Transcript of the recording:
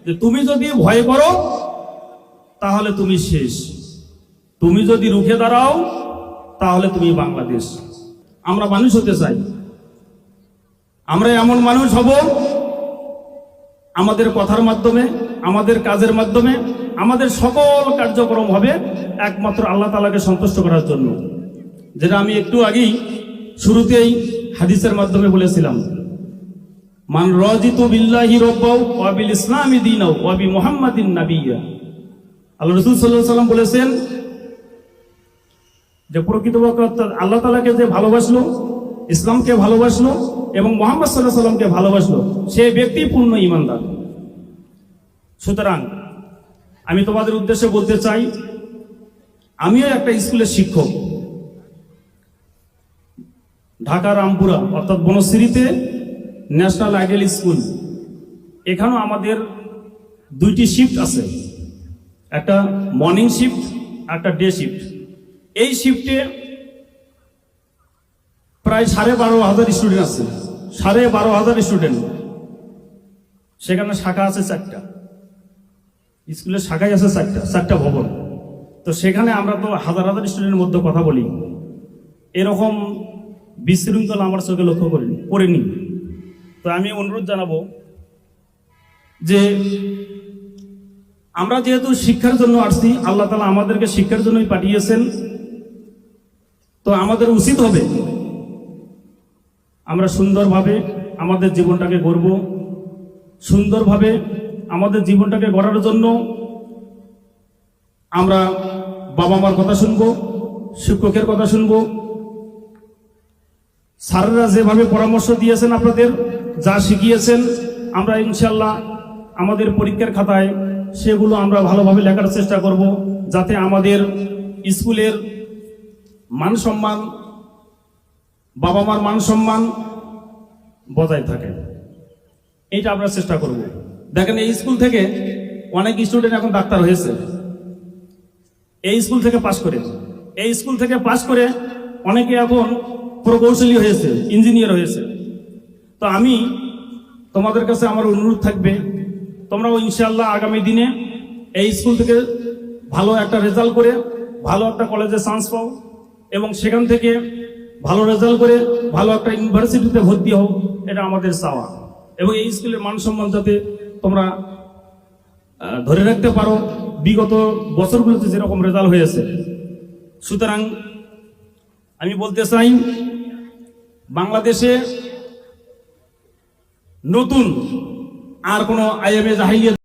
যে তুমি যদি ভয় করো তাহলে তুমি শেষ, তুমি যদি রুখে দাঁড়াও তাহলে তুমি বাংলাদেশ। আমরা মানুষ হতে চাই, আমরা এমন মানুষ হব আমাদের কথার মাধ্যমে, আমাদের কাজের মাধ্যমে, আমাদের সকল কার্যক্রম হবে একমাত্র আল্লাহ তাআলাকে সন্তুষ্ট করার জন্য। যেটা আমি একটু আগেই শুরুতেই হাদিসের মাধ্যমে বলেছিলাম, মান রাজিতু বিল্লাহি রাব্বাও ওয়া বিল ইসলামি দীনাও ওয়া বি মুহাম্মাদিন নাবিয়্যা। আল্লাহ রাসূল সাল্লাল্লাহু আলাইহি ওয়াসাল্লাম বলেছেন যে প্রকৃতপক্ষে আল্লাহ তাআলাকে যে ভালোবাসলো, ইসলামকে ভালোবাসলো এবং মুহাম্মদ সাল্লাল্লাহু আলাইহি ওয়াসাল্লামকে ভালোবাসলো, সে ব্যক্তি পূর্ণ ঈমানদার। সুতরাং আমি তোমাদের উদ্দেশ্যে বলতে চাই, আমিও একটা স্কুলের শিক্ষক, ঢাকা রামপুরা অর্থাৎ বনশ্রীতে ন্যাশনাল আইডিয়াল স্কুল। এখানেও আমাদের দুইটি শিফট আছে, একটা মর্নিং শিফট, একটা ডে শিফট। এই শিফটে প্রায় 12,500 স্টুডেন্ট আছে, 12,500 স্টুডেন্ট। সেখানে শাখা আছে 4টা, স্কুলের শাখায় আছে 4টা ভবন। তো সেখানে আমরা তো হাজার হাজার স্টুডেন্টের মধ্যে কথা বলি, এরকম বিশৃঙ্খলা আমার চোখে লক্ষ্য করিনি। তো আমি অনুরোধ জানাবো যে আমরা যেহেতু শিক্ষার জন্য আসছি, আল্লাহ তাআলা আমাদেরকে শিক্ষার জন্যই পাঠিয়েছেন, তো আমাদের উচিত হবে আমরা সুন্দরভাবে আমাদের জীবনটাকে গড়ব। সুন্দরভাবে আমাদের জীবনটাকে গড়ার জন্য আমরা বাবা মার কথা শুনবো, শিক্ষকের কথা শুনবো, স্যাররা যেভাবে পরামর্শ দিয়েছেন, আপনাদের যা শিখিয়েছেন, আমরা ইনশাল্লাহ আমাদের পরীক্ষার খাতায় সেগুলো আমরা ভালোভাবে লেখার চেষ্টা করব, যাতে আমাদের স্কুলের মান সম্মান, বাবা মার মান সম্মান বজায় থাকে। এইটা আমরা চেষ্টা করব। দেখেন, এই স্কুল থেকে অনেক স্টুডেন্ট এখন ডাক্তার হয়েছে, এই স্কুল থেকে পাশ করে। এই স্কুল থেকে পাশ করে অনেকে এখন প্রকৌশলী হয়েছে, ইঞ্জিনিয়ার হয়েছে। তো আমি তোমাদের কাছে আমার অনুরোধ থাকবে, তোমরাও ইনশাআল্লাহ আগামী দিনে এই স্কুল থেকে ভালো একটা রেজাল্ট করে ভালো একটা কলেজে চান্স পাও এবং সেখান থেকে ভালো রেজাল্ট করে ভালো একটা ইউনিভার্সিটিতে ভর্তি হও, এটা আমাদের চাওয়া। এবং এই স্কুলের মান সম্মান যাতে তোমরা ধরে রাখতে পারো বিগত বছরগুলোতে যেরকম রেজাল্ট হয়েছে। সুতরাং আমি বলতে চাই, বাংলাদেশে নতুন আর কোনো আইএমএ জাহিলিয়াত